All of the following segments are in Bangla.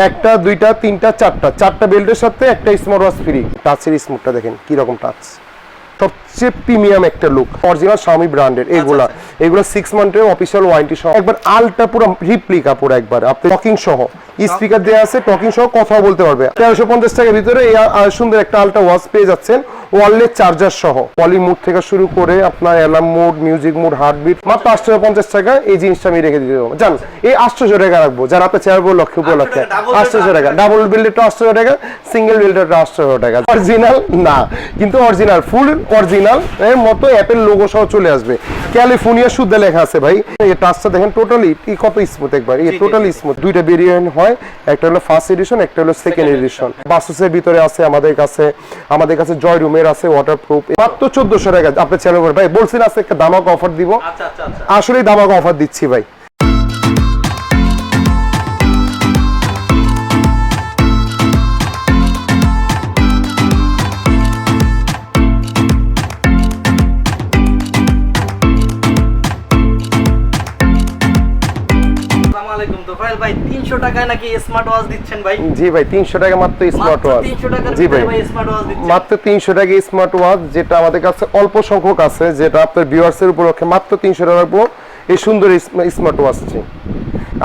একটা দুইটা তিনটা চারটা বেল্টের সাথে একটা স্মার্ট ওয়াচ ফ্রি। টাচের স্মুথটা দেখেন কি রকম টাচ, সবচেয়ে প্রিমিয়াম একটা লুক, অরিজিনাল Xiaomi ব্র্যান্ডের। এগুলা 6 মান্থের অফিশিয়াল ওয়ারেন্টি সহ, একবার আলটা পুরো রিপ্লিকা, পুরো একবার আপনি টকিং সহ, স্পিকার দেওয়া আছে, টকিং সহ কথাও বলতে পারবে। 1350 টাকার ভিতরে এই সুন্দর একটা আলটা ওয়াচ পেয়ে যাচ্ছেন, ওয়ারলেস চার্জার সহ। পলি মুড থেকে শুরু করে আপনার alarm mode, music mode, heartbeat, মাত্র 850 টাকা। এই জিনিসটা আমি রেখে দিতে দেবো, জান এই 800 টাকা রাখবো, যারা আপনার চেয়ার লক্ষ্য উপলক্ষে 800 টাকা। ডাবল বিল্ডেরটা 800 টাকা, সিঙ্গেল বিল্ডেরটা 800 টাকা। অরিজিনাল না কিন্তু অরিজিনাল, ফুল অরিজিনাল এর মতো অ্যাপেল লোগো সহ চলে আসবে। ক্যালিফোর্নিয়া শুদ্ধ লেখা আছে ভাই। এই টাচটা দেখেন টোটালি কত স্মুথ, একবার এই টোটালি স্মুথ। দুইটা ভেরিয়েন্ট হয়, একটা হলো ফার্স্ট এডিশন, একটা হলো সেকেন্ড এডিশন। বাসুসের ভিতরে আছে আমাদের কাছে জয় রুমের আছে ওয়াটারপ্রুফ, মাত্র 1400 টাকা। আপনি চ্যানেল ভাই বলছেন আজকে একটা দামাক অফার দিব, আসলেই দামাক অফার দিচ্ছি ভাই। ভাই 300 টাকায় নাকি স্মার্ট ওয়াচ দিচ্ছেন ভাই? জি ভাই 300 টাকা মাত্র স্মার্ট ওয়াচ। 300 টাকার জি ভাই স্মার্ট ওয়াচ দিচ্ছেন মাত্র 300 টাকা স্মার্ট ওয়াচ, যেটা আমাদের কাছে অল্প সংখ্যক আছে, যেটা আপনার ভিউয়ার্স এর উপলক্ষে মাত্র 300 টাকা রাখবো এই সুন্দর স্মার্ট ওয়াচটি।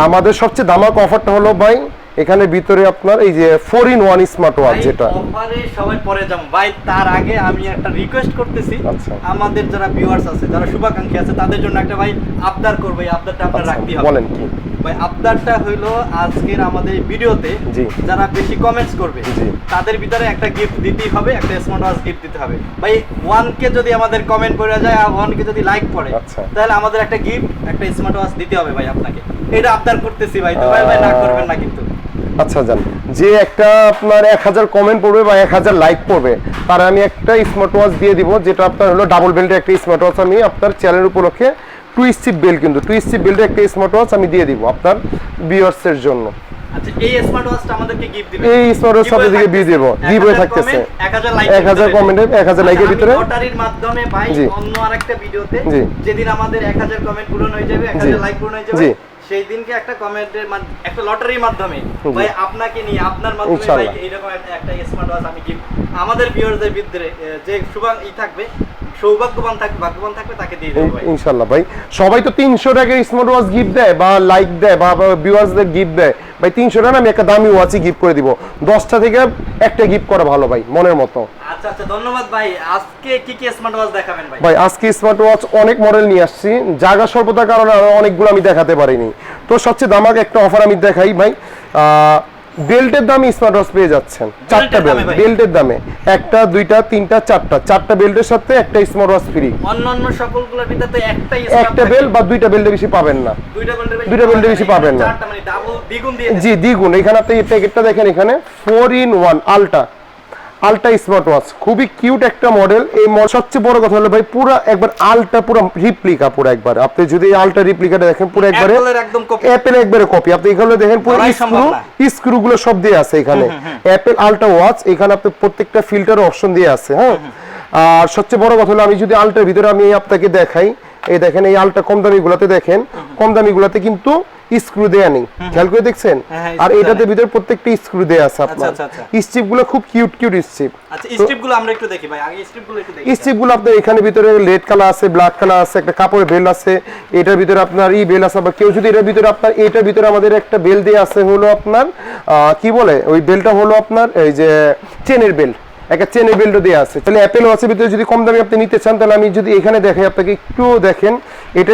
আমাদের সবচেয়ে দামাক অফারটা হলো ভাই এখানে ভিতরে আপনার এই যে 4-in-1 স্মার্ট ওয়াচ, যেটা অফারে সবাই পরে যাম ভাই। তার আগে আমি একটা রিকোয়েস্ট করতেছি, আমাদের যারা ভিউয়ার্স আছে, যারা শুভাকাঙ্ক্ষী আছে, তাদের জন্য একটা ভাই আবদার করব। এই আবদারটা আপনারা রাখতে হবে। বলেন কি ভাই? আবদারটা হইলো আজকের আমাদের ভিডিওতে যারা বেশি কমেন্টস করবে তাদের ভিতরে একটা গিফট দিতেই হবে, একটা স্মার্ট ওয়াচ গিফট দিতে হবে ভাই। 1K যদি আমাদের কমেন্ট পড়ে যায় আর 1K যদি লাইক পড়ে, তাহলে আমাদের একটা গিফট, একটা স্মার্ট ওয়াচ দিতে হবে ভাই আপনাকে। এটা আবদার করতেছি ভাই, তো ভাই না করবেন না কিন্তু। আচ্ছা জান, যে একটা আপনার 1000 কমেন্ট পড়বে বা 1000 লাইক পড়বে, তার আমি একটা স্মার্ট ওয়াচ দিয়ে দিব, যেটা আপনার হলো ডাবল বেল্টের একটা স্মার্ট ওয়াচ। আমি আপনার চ্যানেল উপলক্ষে টুইস্টিপ বেল্ট, কিন্তু টুইস্টিপ বেল্টের একটা স্মার্ট ওয়াচ আমি দিয়ে দিব আপনার ভিউয়ার্সের জন্য। আচ্ছা, এই স্মার্ট ওয়াচটা আমাদেরকে গিফট দিবেন? এই স্মার্ট ওয়াচ আপনাদেরকে দিয়ে দেব, গিভওয়ে থাকতেছে 1000 কমেন্টে 1000 লাইকের ভিতরে লটারির মাধ্যমে ভাই। অন্য আরেকটা ভিডিওতে যেদিন আমাদের 1000 কমেন্ট পূরণ হয়ে যাবে, 1000 লাইক পূরণ হয়ে যাবে, সেই দিনকে একটা কমেন্টের একটা লটারির মাধ্যমে ভাই আপনাকে নিয়ে, আপনার মাধ্যমে ভাই এইরকম একটা স্মার্ট ওয়াচ আমি গিফট আমাদের ভিউয়ারদের ভিতরে যে থাকবে, সৌভাগ্যবান থাকবে, ভাগ্যবান থাকবে, তাকে দিয়ে দেব ভাই ইনশাআল্লাহ। ভাই সবাই তো 300 টাকার স্মার্ট ওয়াচ গিফট দেয় বা লাইক দেয় বা ভিউয়ার্সদের গিফট দেয় ভাই। 300 টাকা আমি একটা দামি ওয়াচই গিফট করে দিব। 10টা থেকে একটা গিফট করা ভালো ভাই, মনের মতো। আচ্ছা আচ্ছা, ধন্যবাদ ভাই। আজকে কি কি স্মার্ট ওয়াচ দেখাবেন ভাই? ভাই আজকে স্মার্ট ওয়াচ অনেক মডেল নিয়ে আসছি, জায়গা স্বল্পতার কারণে অনেকগুলো আমি দেখাতে পারিনি। তো সবচেয়ে দামাক একটা অফার আমি দেখাই ভাই। বেল্টের দামে স্মার্ট ওয়াচ পেয়ে যাচ্ছেন, 4টা বেল্টের দামে, একটা দুইটা তিনটা চারটা বেল্টের সাথে একটা স্মার্ট ওয়াচ ফ্রি। অন্যান্য সকলগুলোর ভিতরে একটা বেল্ট বা দুইটা বেল্টের বেশি পাবেন না, দুইটা বেল্টের বেশি পাবেন না। চারটা মানে ডাবল, দ্বিগুণ দিয়ে জি দ্বিগুণ। এখানে আপনি এই প্যাকেটটা দেখেন, এখানে 4-in-1 আলটা স্মার্ট ওয়াচ, খুবই কিউট একটা মডেল। এই সবচেয়ে বড় কথা হলো ভাই পুরো একবার আলটা পুরো রিপ্লিকা, পুরো একবার আপনি যদি আলটা রিপ্লিকাটা দেখেন পুরো একবারে অ্যাপেল একবারে কপি। আপনি এখানে দেখেন পুরো স্ক্রু গুলো সব দিয়ে আছে এখানে, অ্যাপেল আলটা ওয়াচ। এখানে আপনি প্রত্যেকটা ফিল্টার অপশন দিয়ে আছে। হ্যাঁ, আর সবচেয়ে বড় কথা হলো আমি যদি আলটার ভিতরে আমি আপনাকে দেখাই, এই দেখেন এই আলটা কম দামি গুলাতে দেখেন, কম দামি গুলাতে কিন্তু স্ক্রু দেয়া নেই, খেয়াল করে দেখছেন। আর এটাতে ভিতরে প্রত্যেকটা স্ক্রু দেয়া আছে আপনার। স্ট্রিপ গুলো খুব কিউট স্ট্রিপ। আচ্ছা, স্ট্রিপ গুলো আমরা একটু দেখি ভাই, আগে স্ট্রিপ গুলো একটু দেখি। স্ট্রিপ গুলো আপনার এখানে ভিতরে রেড কালার আছে, ব্ল্যাক কালার আছে, একটা কাপড়ের বেল আছে, এটার ভিতরে আপনার বেল আছে। আবার কেউ যদি এটার ভিতরে আপনার এটার ভিতরে আমাদের একটা বেল দেয়া আছে হলো আপনার কি বলে ওই বেলটা হলো আপনার এই যে চেনের বেল, একটা চেনের বেল্টও দেওয়া আছে। তাহলে অ্যাপেল ওয়াচের ভিতরে যদি কম দামে আপনি নিতে চান, তাহলে আমি যদি এখানে দেখাই আপনাকে, একটু দেখেন। এটা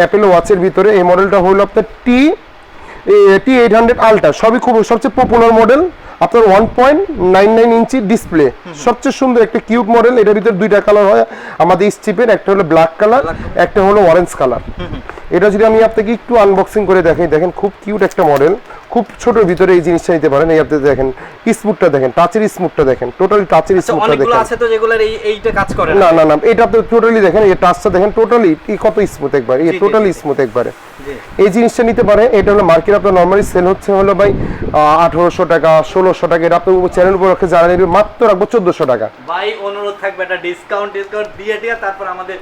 অ্যাপেল ওয়াচের ভিতরে এই মডেলটা হলো আপনার T800 আলটা, সবই খুব সবচেয়ে পপুলার মডেল আপনার। 1.99 ইঞ্চি ডিসপ্লে, সবচেয়ে সুন্দর একটা কিউট মডেল। এটার ভিতরে দুইটা কালার হয় আমাদের স্ট্রিপের, একটা হলো ব্ল্যাক কালার, একটা হলো অরেঞ্জ কালার। এটা যদি আমি আপনাকে একটু আনবক্সিং করে দেখাই, দেখেন খুব কিউট একটা মডেল, খুব ছোটর ভিতরে এই জিনিসটা নিতে পারেন। এই আপনি দেখেন স্মুথটা দেখেন, টাচের স্মুথটা দেখেন, টোটালি টাচের স্মুথটা দেখেন। অনেকগুলো আছে তো যেগুলোর এইটা কাজ করে না না না, এটা আপনি টোটালি দেখেন, এই টাচটা দেখেন, টোটালি কত স্মুথ একবার, এই টোটালি স্মুথ একবারে। এই জিনিসটা নিতে পারে। এটা হলো মার্কেট আপনার নরমালি সেল হচ্ছে হলো ভাই 1800 টাকা 1600 টাকা। এটা আপনি চ্যানেল উপলক্ষে যারা নেবে মাত্র রাখবো 1400 টাকা। ভাই অনুরোধ থাকবে একটা ডিসকাউন্ট দিয়ে তারপর আমাদের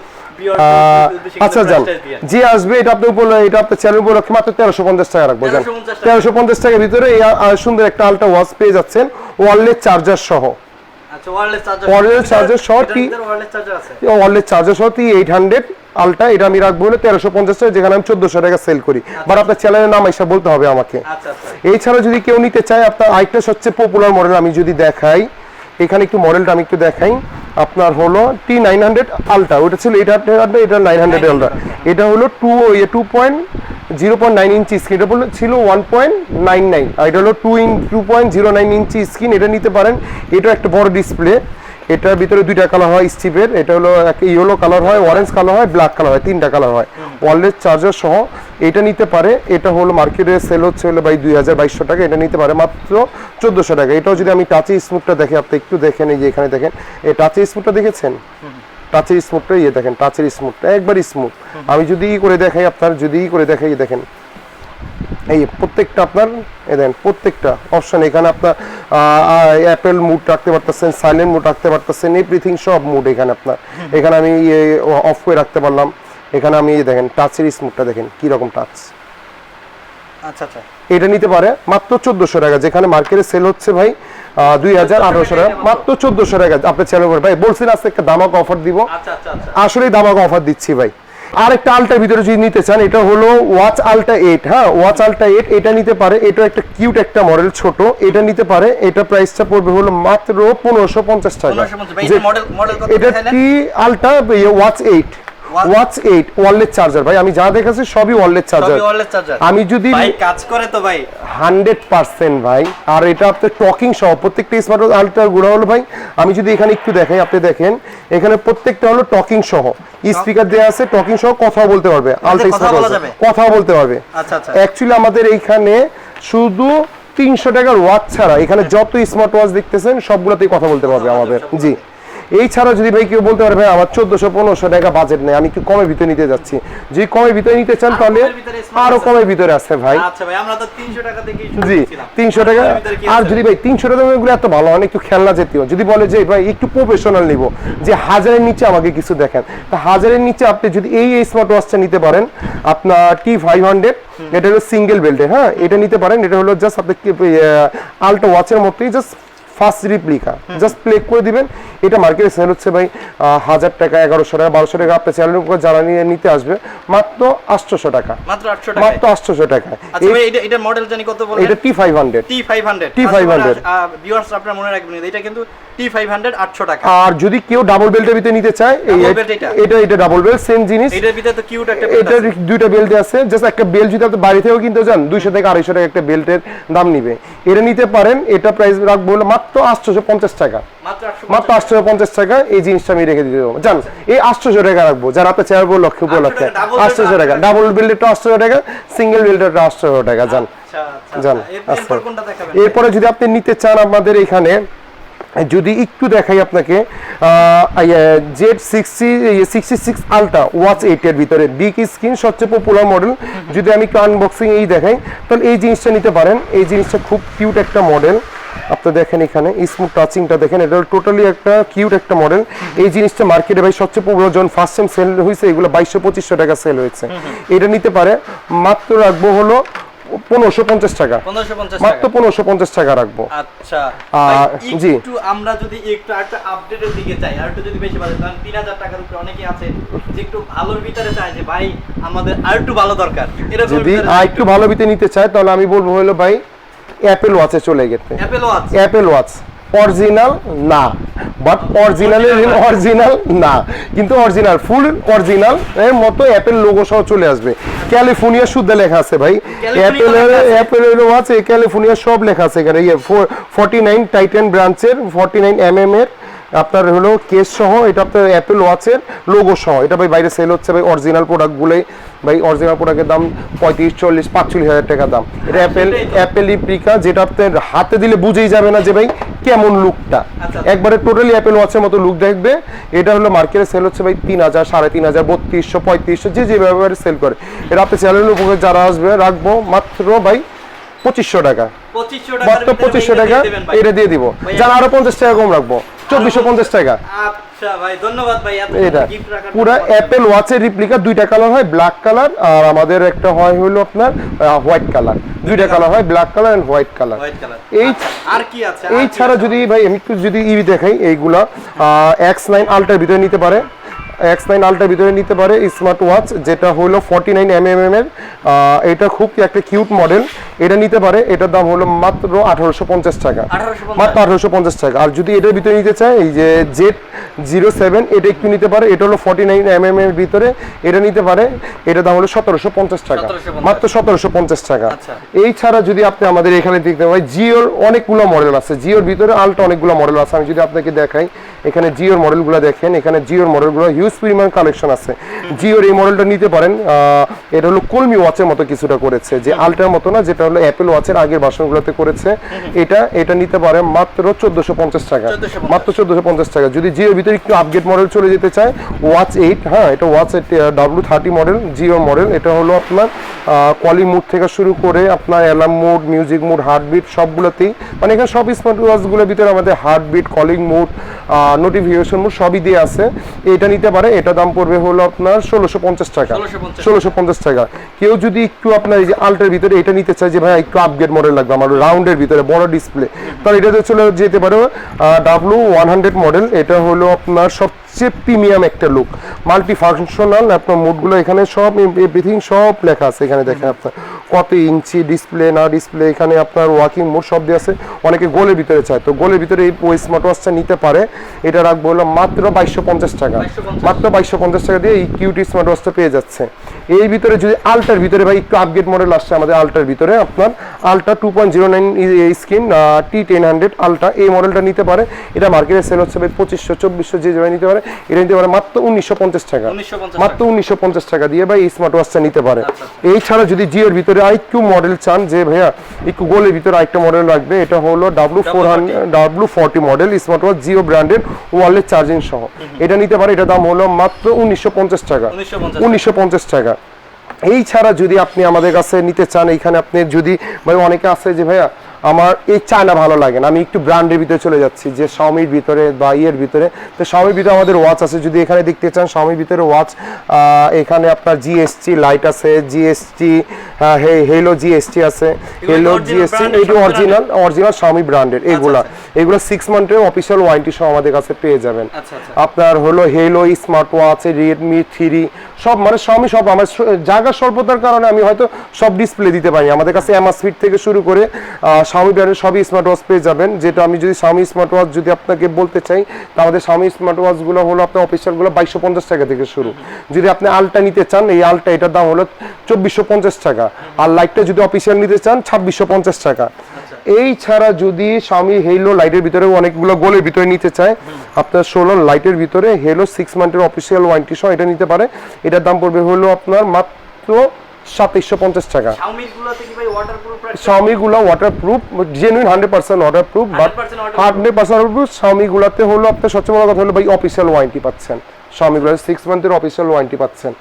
আচ্ছা জান, যে আসবে এটা আপনার উপর, এটা আপনার চ্যানেল উপলক্ষে মাত্র 1350 টাকা রাখবো জান। 1350 টাকার ভিতরে এই সুন্দর একটা আলট্রা ওয়াচ পেয়ে যাচ্ছেন ওয়্যারলেস চার্জার সহ। আচ্ছা, ওয়্যারলেস চার্জার সহ, ওয়্যারলেস চার্জার সহ 800 আলটা, এটা আমি রাখবো হলো 1350 টাকা, যেখানে আমি 1400 টাকা সেল করি। বাট আপনার চ্যানেলের নাম এসে বলতে হবে আমাকে। এছাড়া যদি কেউ নিতে চায়, আপনার আরেকটা সবচেয়ে পপুলার মডেল আমি যদি দেখাই, এখানে একটু মডেলটা আমি একটু দেখাই, আপনার হলো T900 আলটা, ওটা ছিল 800, এটা 900 আলটা। এটা হলো 0.9 ইঞ্চি স্ক্রিন, এটা ছিল 1.99, আর এটা হলো 2.09 ইঞ্চি স্ক্রিন। এটা নিতে পারেন, এটা একটা বড় ডিসপ্লে। এটার ভিতরে দুইটা কালার হয় স্টিপের, এটা হলো একটা ইয়েলো কালার হয়, অরেঞ্জ কালার হয়, ব্ল্যাক কালার হয়, তিনটা কালার হয়, ওয়্যারলেস চার্জার সহ। এটা নিতে পারে, এটা হলো মার্কেটে সেল হচ্ছে হলো ভাই 2200 টাকা, এটা নিতে পারে মাত্র 1400 টাকা। এটাও যদি আমি টাচে স্মুথটা দেখি, আপনি একটু দেখেন, এই যে এখানে দেখেন, এই টাচে স্মুথটা দেখেছেন, টাচের স্মুথটা, ইয়ে দেখেন টাচের স্মুথটা একবার স্মুথ। আমি যদি করে দেখাই, আপনার যদি করে দেখাই, দেখেন এই প্রত্যেকটা আপনার, এই দেখেন প্রত্যেকটা অপশন, এখানে আপনার অ্যাপেল মুড রাখতে পারতেছেন, সাইলেন্ট মুড রাখতে পারতেছেন, এভরিথিং সব মুড এখানে আপনার। এখানে আমি অফ করে রাখতে পারলাম। এখানে আমি দেখেন টাচের স্মুথটা দেখেন কি রকম টাচ। আচ্ছা আচ্ছা, এটা নিতে পারে মাত্র 1400 টাকা, যেখানে মার্কেটে সেল হচ্ছে ভাই 2800 টাকা, মাত্র 1400 টাকা। আপনার চ্যানেল ভাই বলছিলেন আজকে একটা দামাক অফার দিব, আসলেই দামাক অফার দিচ্ছি ভাই। আর একটা আলটার ভিতরে যদি নিতে চান, এটা হলো ওয়াচ আলটা 8, হ্যাঁ ওয়াচ আলটা 8, এটা নিতে পারে। এটা একটা কিউট একটা মডেল, ছোট, এটা নিতে পারে। এটা প্রাইসটা পড়বে হলো মাত্র 1550 টাকা। এটা কি আলটা ওয়াচ 8, ওয়াচ 8 ওয়্যারলেস চার্জার ভাই, আমি যা দেখাচ্ছি সবই ওয়্যারলেস চার্জার। আমি যদি ভাই কাজ করে তো ভাই 100% ভাই। আর এটা আপনার টকিং সহ, প্রত্যেকটা স্মার্ট আলট্রার গুলো হলো ভাই, আমি যদি এখানে একটু দেখাই, আপনি দেখেন এখানে প্রত্যেকটা হলো টকিং সহ, স্পিকার দেয়া আছে, টকিং সহ, কথাও বলতে পারবে, আলট্রা স্মার্ট কথাও বলতে পারবে। আচ্ছা আচ্ছা, অ্যাকচুয়ালি আমাদের এইখানে শুধু 300 টাকার ওয়াচ ছাড়া এখানে যত স্মার্ট ওয়াচ দেখতেছেন সবগুলোতেই কথা বলতে পারবে আমাদের। জি, এই ছাড়া যদি ভাই কেউ বলতে পারবে আমার 1400-1500 টাকা বাজেট নেই, আমি একটু কমের ভিতরে নিতে যাচ্ছি, যদি কমের ভিতরে নিতে চান তাহলে আরো কমের ভিতরে আছে ভাই। আচ্ছা ভাই, আমরা তো 300 টাকা থেকেই শুরু জি, করেছিলাম, 300 টাকা। আর যদি ভাই 300 টাকা এগুলো এত ভালো হয় না, একটু খেলনা জাতীয়, যদি বলে যে ভাই একটু প্রফেশনাল নিব, যে 1000-এর নিচে আমাকে কিছু দেখেন, তা 1000-এর নিচে আপনি যদি এই স্মার্ট ওয়াচটা নিতে পারেন, আপনার T500, এটা হলো সিঙ্গেল বেল্টের, হ্যাঁ এটা নিতে পারেন। এটা হলো জাস্ট আপনি আলট্রা ওয়াচের মতোই, just first replica, just play করে দিবেন। এটা মার্কেটে সেল হচ্ছে ভাই 1000 টাকা, 1100 টাকা, 1200 টাকা। আপনার চ্যানেলের উপর যারা নিতে আসবে মাত্র 800 টাকা, মাত্র 800 টাকা। আচ্ছা ভাই, এটা মডেল জানি কত বলেন? এটা T500, ভিউয়ার্স আপনারা মনে রাখবেন, এটা কিন্তু T500 800 টাকা। আর যদি কেউ ডাবল বেল্টের ভিতরে নিতে চায়, এটা ডাবল বেল্ট, সেম জিনিস। এটার ভিতরে তো কিউট একটা বেল্ট আছে, এটা দুইটা বেল্ট আছে। জাস্ট একটা বেল্ট যদি আপনি বাড়ি থেকেও কিনতে যান, 200 থেকে 250 টাকা একটা বেল্টের দাম নিবে। এটা নিতে পারেন, এটা প্রাইস রাখবো হলো মাত্র 850 টাকা, মাত্র 850 টাকা। এই জিনিসটা আমি রেখে দিতে দেবো জান, এই 800 টাকা রাখবো, যারা আপনার চেয়ার লক্ষ্য উপলক্ষে 800 টাকা। ডাবল বেল্টেরটা 800 টাকা, সিঙ্গেল বেল্টেরটা 800 টাকা জান। জান এরপরে যদি আপনি নিতে চান, আমাদের এখানে যদি একটু দেখাই আপনাকে, Z66 আলট্রা ওয়াচ 8 এর ভিতরে বিগ স্ক্রিন, সবচেয়ে পপুলার মডেল। যদি আমি একটু আনবক্সিং এই দেখাই, তাহলে এই জিনিসটা নিতে পারেন। এই জিনিসটা খুব কিউট একটা মডেল, আপনি দেখেন এখানে স্মুথ টাচিংটা দেখেন, এটা টোটালি একটা কিউট একটা মডেল। এই জিনিসটা মার্কেটে ভাই সবচেয়ে পপুলার, যখন ফার্স্ট টাইম সেল হয়েছে এগুলো 2200-2500 টাকা সেল হয়েছে। এটা নিতে পারে, মাত্র রাখবো হলো 1550 টাকা, মাত্র 1550 টাকা রাখবো। আচ্ছা জি, একটু আমরা যদি একটু একটা আপডেটের দিকে যাই, আর একটু যদি বেশি বাজেট, কারণ 3000 টাকার উপরে অনেকেই আছে যে একটু ভালোর ভিতরে চায়, যে ভাই আমাদের আর একটু ভালো দরকার, এরকম যদি আর একটু ভালো ভিতরে নিতে চায়, তাহলে আমি বলবো হলো ভাই অ্যাপেল ওয়াচে চলে গেছে। অ্যাপেল ওয়াচ অরিজিনাল না, বাট অরিজিনাল না, কিন্তু অরিজিনাল, ফুল অরিজিনাল এর মতো অ্যাপেল লোগো সহ চলে আসবে। ক্যালিফোর্নিয়া শুদ্ধ লেখা আছে ভাই, অ্যাপেলের ওয়াচ ক্যালিফোর্নিয়া সব লেখা আছে এখানে। 49 টাইটান ব্রাঞ্চের 49 mm এর আপনার হলো কেস সহ, এটা আপনার অ্যাপেল ওয়াচের লোগো সহ। এটা ভাই বাইরে সেল হচ্ছে ভাই অরিজিনাল প্রোডাক্টগুলোই, ভাই অরিজিনাল প্রোডাক্টের দাম 35-40-45 হাজার টাকা দাম। এটা অ্যাপেল ইপ্রিকা, যেটা আপনার হাতে দিলে বুঝেই যাবে না যে ভাই কেমন লুকটা, একবারে টোটালি অ্যাপেল ওয়াচের মতো লুক দেখবে। এটা হলো মার্কেটে সেল হচ্ছে ভাই 3000, 3500, 3200, 3500, যে ব্যাপারে সেল করে। এটা আপনি চ্যানেলের উপরে যারা আসবে রাখবো মাত্র ভাই 2500 টাকা, মাত্র 2500 টাকা এটা দিয়ে দিব। যারা আরো 50 টাকা কম রাখবো, 2450 টাকা। আচ্ছা ভাই, ধন্যবাদ ভাই। এটা পুরো অ্যাপেল ওয়াচের রিপ্লিকা, দুইটা কালার হয়, ব্ল্যাক কালার আর আমাদের একটা হয় হলো আপনার হোয়াইট কালার। দুইটা কালার হয়, black colour and white colour. এই আর কি আছে? এই ছাড়া যদি ভাই আমি একটু যদি ইভি দেখাই, এইগুলা X9 আলট্রার ভিতরে নিতে পারে, X9 আলট্রার ভিতরে নিতে পারে স্মার্ট ওয়াচ, যেটা হলো 49 এর। এটা খুব একটা কিউট মডেল, এটা নিতে পারে। এটার দাম হলো মাত্র 1850 টাকা, মাত্র 1850 টাকা। আর যদি এটার ভিতরে নিতে চায়, এই যে Z07, এটা একটু নিতে পারে, এটা হলো 49 এর ভিতরে, এটা নিতে পারে। এটার দাম হলো 1750 টাকা, মাত্র 1750 টাকা। এই ছাড়া যদি আপনি আমাদের এখানে দেখতে পাই, জিওর অনেকগুলো মডেল আছে, জিওর ভিতরে আলট্রা অনেকগুলো মডেল আছে। আমি যদি আপনাকে দেখাই, এখানে জিওর মডেলগুলো দেখেন, এখানে জিওর মডেলগুলো হিউজ পরিমাণ কালেকশন আছে। জিওর এই মডেলটা নিতে পারেন। এটা হলো কলমি ওয়াচের মতো কিছুটা করেছে, যে আলট্রার মতো না, যেটা হলো অ্যাপেল ওয়াচের আগের ভার্সনগুলোতে করেছে। এটা নিতে পারে মাত্র 1450 টাকা, মাত্র 1450 টাকা। যদি জিওর ভিতরে একটু আপগ্রেড মডেল চলে যেতে চায়, ওয়াচ 8, হ্যাঁ এটা ওয়াচ W30 মডেল, জিওর মডেল। এটা হলো আপনার কলিং মোড থেকে শুরু করে আপনার alarm mode, music mode, heartbeat সবগুলোতেই, মানে এখানে সব স্মার্ট ওয়াচগুলোর ভিতরে আমাদের heartbeat, calling mode, notification mode সবই দিয়ে আছে। এটা নিতে পারে। এটা দাম পড়বে হলো আপনার 1650 টাকা, 1650 টাকা। কেউ যদি একটু আপনার এই যে আল্ট্রার ভিতরে এটা নিতে চায়, যে ভাই একটু আপগ্রেড মডেল লাগবে আমার, রাউন্ডের ভিতরে বড় ডিসপ্লে, তাহলে এটাতে চলে যেতে পারে W100 মডেল। এটা হলো আপনার সবচেয়ে প্রিমিয়াম একটা লুক, মাল্টি ফাংশনাল। আপনার মোডগুলো এখানে সব এভরিথিং সব লেখা আছে। এখানে দেখেন আপনার কত ইঞ্চি ডিসপ্লে, না ডিসপ্লে, এখানে আপনার ওয়াকিং মোড সব দিয়ে আছে। অনেকে গোলের ভিতরে চায়, তো গোলের ভিতরে এই স্মার্ট ওয়াচটা নিতে পারে। এটা রাখবো হলো মাত্র 2250 টাকা, মাত্র 2250 টাকা দিয়ে এই কিউটি স্মার্ট ওয়াচটা পেয়ে যাচ্ছে। এই ভিতরে যদি আল্ট্রার ভিতরে ভাই একটু আপগ্রেড মডেল আসছে আমাদের আল্ট্রার ভিতরে, আপনার আল্ট্রা 2.09 স্ক্রিন T1000 আল্ট্রা, এই মডেলটা নিতে পারে। এটা মার্কেটে সেল হচ্ছে ভাই 2500 2400, যে যেভাবে নিতে পারে। এটা নিতে পারে মাত্র 1950 টাকা, মাত্র 1950 টাকা দিয়ে ভাই এই স্মার্ট ওয়াচটা নিতে পারে। এই ছাড়া যদি জিওর ভিতরে আরেকটু মডেল চান, যে ভাইয়া একটু গোলের ভিতরে আরেকটা মডেল রাখবে, এটা হলো W40 model smart watch, Jio ব্র্যান্ডের, ওয়ারলেস চার্জিং সহ। এটা নিতে পারে। এটা দাম হলো মাত্র 1950 টাকা, 1950 টাকা। এই ছাড়া যদি আপনি আমাদের কাছে নিতে চান, এইখানে আপনি যদি ভাই অনেকে আছে যে ভাইয়া আমার এই চায়না ভালো লাগে না, আমি একটু ব্র্যান্ডের ভিতরে চলে যাচ্ছি, যে শাওমির ভিতরে বা ইয়ের ভিতরে, তো শাওমির ভিতরে আমাদের ওয়াচ আছে। যদি এখানে দেখতে চান শাওমির ভিতরে ওয়াচ, এখানে আপনার জিএসটি লাইট আছে, জিএসটি হেলো জিএসটি আছে, হেলো জিএসটি, এটা অরিজিনাল শাওমি ব্র্যান্ডের। এগুলো 6 মান্থের অফিসিয়াল ওয়ারেন্টি সহ আমাদের কাছে পেয়ে যাবেন। আপনার হলো হেলো স্মার্ট ওয়াচ, রেডমি 3 সব, মানে শাওমি সব। আমার জায়গা স্বল্পতার কারণে আমি হয়তো সব ডিসপ্লে দিতে পারি। আমাদের কাছে অ্যামাসফিট থেকে শুরু করে শাওমি ব্র্যান্ডের সবই স্মার্ট ওয়াচ পেয়ে যাবেন। যেটা আমি যদি শাওমি স্মার্ট ওয়াচ যদি আপনাকে বলতে চাই, তা আমাদের শাওমি স্মার্ট ওয়াচগুলো হলো আপনার অফিসিয়ালগুলো 2250 টাকা থেকে শুরু। যদি আপনি আলট্রা নিতে চান, এই আলট্রা এটার দাম হলো 2450 টাকা। আর লাইটটা যদি অফিসিয়াল নিতে চান 2650 টাকা। এই ছাড়া যদি শাওমি হেলো লাইটের ভিতরে অনেকগুলো গোলের ভিতরে নিতে চায়, আপনার 16 লাইটের ভিতরে হেলো 6 মান্থের অফিসিয়াল ওয়ারেন্টি সহ এটা নিতে পারে। এটার দাম পড়বে হলো আপনার মাত্র 2750 টাকা। শাওমি গুলো waterproof, genuine 100% waterproof, but 100% waterproof. Xiaomi গুলাতে হলো আপনার সবচেয়ে বড় কথা হলো ভাই অফিসিয়াল ওয়ারেন্টি পাচ্ছেন। শাওমি গুলো 6 মান্থের অফিসিয়াল ওয়ারেন্টি পাচ্ছেন।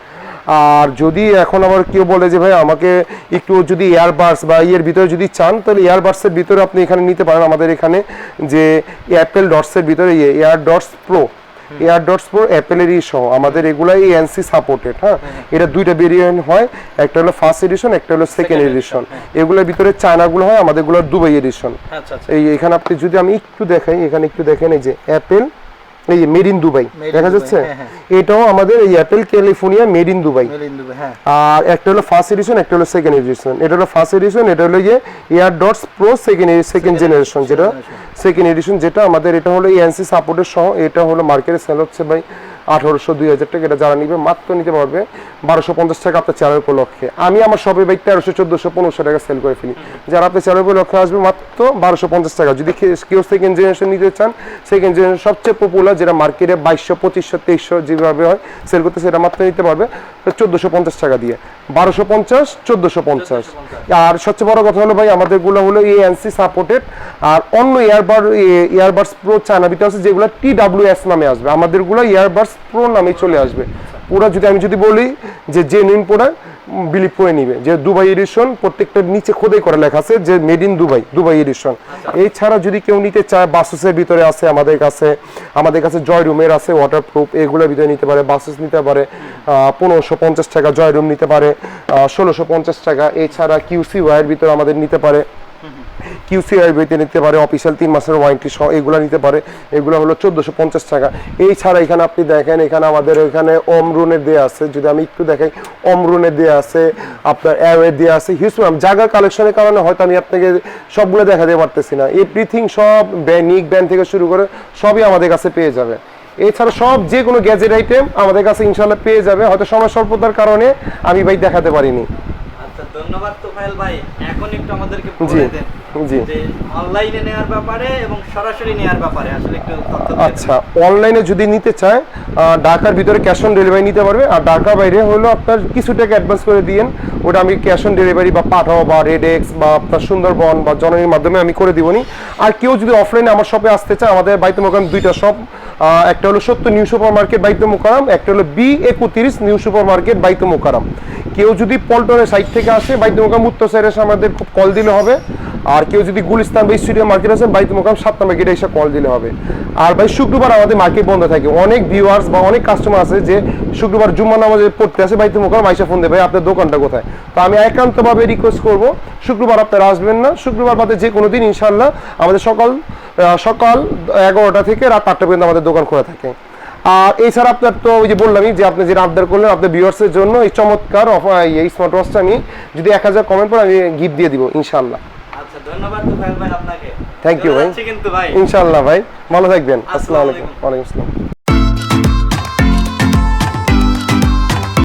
আর যদি এখন আবার কেউ বলে যে ভাই আমাকে একটু যদি এয়ারবাডস বা ইয়ের ভিতরে যদি চান, তাহলে এয়ারবাডসের ভিতরে আপনি এখানে নিতে পারেন। আমাদের এখানে যে অ্যাপেল ডটসের ভিতরে air dots pro, air dots pro অ্যাপেলেরই সহ আমাদের এগুলাই এনসি সাপোর্টেড। হ্যাঁ, এটা দুইটা ভেরিয়েন্ট হয়, একটা হলো ফার্স্ট এডিশন, একটা হলো সেকেন্ড এডিশন। এগুলোর ভিতরে চায়নাগুলো হয়, আমাদেরগুলো দুবাই এডিশন। এই এখানে আপনি যদি আমি একটু দেখাই, এখানে একটু দেখেন, এই যে অ্যাপেল, এই মেড ইন দুবাই দেখা যাচ্ছে, এটাও আমাদের এই apple California made in Dubai. আর একটা হলো ফার্স্ট এডিশন, একটা হলো সেকেন্ড এডিশন। এটা হলো ফার্স্ট এডিশন, এটা হলো air dots pro second generation, যেটা সেকেন্ড এডিশন, যেটা আমাদের এটা হলো এনসি সাপোর্টের সহ। এটা হলো মার্কেটে সেল হচ্ছে ভাই 1800-2000 টাকা। এটা যারা নিবে মাত্র নিতে পারবে 1250 টাকা আপনার চ্যানেল উপলক্ষে। আমি আমার শপে ভাই 1300, 1400, 1500 টাকা সেল করে ফেলি। যারা আপনার চ্যানেল উপলক্ষে আসবে মাত্র 1250 টাকা। যদি কেউ সেকেন্ড জেনারেশন নিতে চান, সেকেন্ড জেনারেশন সবচেয়ে পপুলার, যেটা মার্কেটে 2200, 2500, 2300 যেভাবে হয় সেল করতে, সেটা মাত্র নিতে পারবে 1450 টাকা দিয়ে। 1250, 1450। আর সবচেয়ে বড় কথা হলো ভাই আমাদেরগুলো হলো এএনসি সাপোর্টেড। আর অন্য ইয়ারবাডস প্রো চায়না ভিতরে আছে, যেগুলো TWS নামে আসবে, আমাদেরগুলো ইয়ারবাডস প্রো নামে চলে আসবে পুরো। যদি আমি যদি বলি যে জেনুইন প্রোডাক্ট, বিলিভ করে নিবে যে দুবাই এডিশন, প্রত্যেকটা নিচে খোদাই করে লেখা আছে যে made in Dubai, Dubai edition. এছাড়া যদি কেউ নিতে চায়, বাসুসের ভিতরে আছে আমাদের কাছে জয় রুমের আছে ওয়াটারপ্রুফ, এগুলোর ভিতরে নিতে পারে। বাসুস নিতে পারে 1550 টাকা, জয় রুম নিতে পারে 1650 টাকা। এছাড়া কিউসি ওয়ার ভিতরে আমাদের নিতে পারে, কিউসি ওয়ার ভিতরে নিতে পারে, অফিসিয়াল 3 মাসের ওয়ারেন্টি সহ এগুলো নিতে পারে। এগুলো হলো 1450 টাকা। এছাড়া এখানে আপনি দেখেন, এখানে আমাদের এখানে অমরুনের দেয়া আছে, যদি আমি একটু দেখাই, অমরুনের দেয়া আছে, আপনার অ্যাওয়ে দেয়া আছে, হিউজ জায়গার কালেকশনের কারণে হয়তো আমি আপনাকে সবগুলো দেখাতে পারতেছি না। এভরিথিং সব নিক ব্যান্ড থেকে শুরু করে সবই আমাদের কাছে পেয়ে যাবে। এছাড়া সব যে কোনো গ্যাজেট আইটেম আমাদের কাছে ইনশাল্লাহ পেয়ে যাবে, হয়তো সময় স্বল্পতার কারণে আমি ভাই দেখাতে পারিনি। আচ্ছা, ধন্যবাদ তোফায়েল ভাই। এখন একটু আমাদেরকে বলে দেন যে অনলাইনে নেওয়ার ব্যাপারে এবং সরাসরি নেওয়ার ব্যাপারে আসলে একটু তথ্য দিন। আচ্ছা, অনলাইনে যদি নিতে চায় ঢাকার ভিতরে ক্যাশ অন ডেলিভারি নিতে পারবে, আর ঢাকার বাইরে হলো আপনার কিছু টাকা অ্যাডভান্স করে দিয়েন, ওটা আমি ক্যাশ অন ডেলিভারি বা পাঠাও বা রেডেক্স বা আপনার সুন্দরবন বা জননীর মাধ্যমে আমি করে দিবনি। আর কেউ যদি অফলাইনে আমার শপে আসতে চায়, আমাদের বাইতুল মোকাররম দুইটা শপ, একটা হলো 70 নিউ সুপার মার্কেট বাইতুল মোকাররম, একটা হলো B31 নিউ সুপার মার্কেট বাইতুল মোকাররম। কেউ যদি পল্টনের সাইড থেকে আসে, বাইতুল মোকাররম উত্তর সাইডে এসে আমাদের খুব কল দিলে হবে। আর কেউ যদি গুলিস্তান বা স্টেডিয়াম মার্কেট আছে, বাইতুল মোকাররম 7 নম্বর গেটে এসে কল দিলে হবে। আর ভাই শুক্রবার আমাদের মার্কেট বন্ধ থাকে। অনেক ভিউয়ার্স বা অনেক কাস্টমার আছে যে শুক্রবার জুম্মা নামাজে পড়তে আসে, বাইতুল মোকাররম আইসা ফোন দেবে ভাই আপনার দোকানটা কোথায়। তো আমি একান্তভাবে রিকোয়েস্ট করব, শুক্রবার আপনারা আসবেন না, শুক্রবার বাদে যে কোনো দিন ইনশাল্লাহ আমাদের সকাল 11টা থেকে রাত 8টা পর্যন্ত আমাদের দোকান খোলা থাকে। আর এছাড়া আপনার তো ওই যে বললামই যে আপনি যেটা আবদার করলেন, আপনার ভিউয়ার্সের জন্য এই চমৎকার এই স্মার্ট ওয়াচটা আমি যদি 1000 কমেন্ট পর আমি গিফট দিয়ে দিব ইনশাল্লাহ। আচ্ছা, ধন্যবাদ তোফায়েল ভাই আপনাকে। থ্যাংক ইউ ভাই, কিন্তু ভাই ইনশাল্লাহ ভাই, ভালো থাকবেন। আসসালামু আলাইকুম। ওয়ালাইকুম আসসালাম।